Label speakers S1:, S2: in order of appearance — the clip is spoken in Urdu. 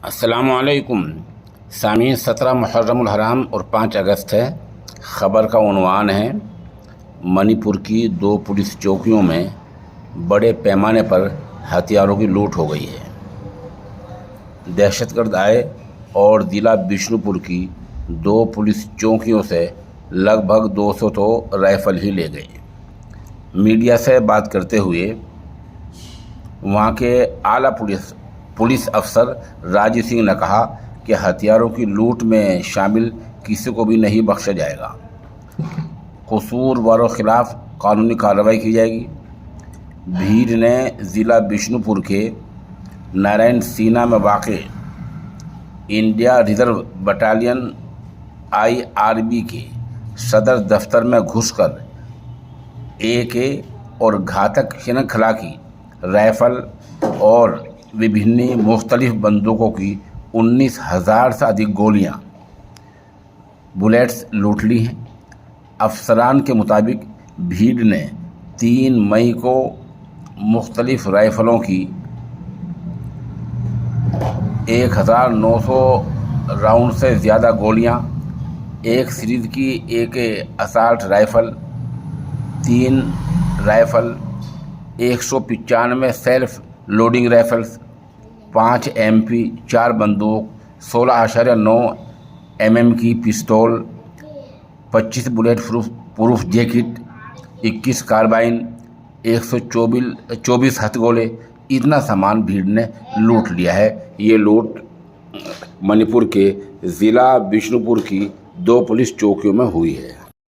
S1: السلام علیکم سامعین، 17 محرم الحرام اور 5 اگست ہے۔ خبر کا عنوان ہے منی پور کی 2 پولیس چوکیوں میں بڑے پیمانے پر ہتھیاروں کی لوٹ ہو گئی ہے۔ دہشت گرد آئے اور ضلع بشنو پور کی 2 پولیس چوکیوں سے لگ بھگ 200 تو رائفل ہی لے گئے۔ میڈیا سے بات کرتے ہوئے وہاں کے اعلیٰ پولیس افسر راجی سنگھ نے کہا کہ ہتھیاروں کی لوٹ میں شامل کسی کو بھی نہیں بخشا جائے گا۔ قصورواروں کے خلاف قانونی کارروائی کی جائے گی۔ بھیڑ نے ضلع بشنو پور کے نارائن سینا میں واقع انڈیا ریزرو بٹالین IRB کے صدر دفتر میں گھس کر AK اور گھاتک شنخلا کی رائفل اور وبھن مختلف بندوقوں کی 19,000 سے ادھک گولیاں بلیٹس لوٹ لی ہیں۔ افسران کے مطابق بھیڑ نے 3 مئی کو مختلف رائفلوں کی 1,900 راؤنڈ سے زیادہ گولیاں، 1 سیریز کی AK assault rifle, 3 rifle, 195 self loading rifles, 5 MP، 4 بندوق، 16.9 mm کی پستول، 25 بلیٹ پروف جیکٹ، 21 کاربائن، 124 ہتھ گولے، اتنا سامان بھیڑ نے لوٹ لیا ہے۔ یہ لوٹ منی پور کے ضلع بشنو پور کی 2 پولیس چوکیوں میں ہوئی ہے۔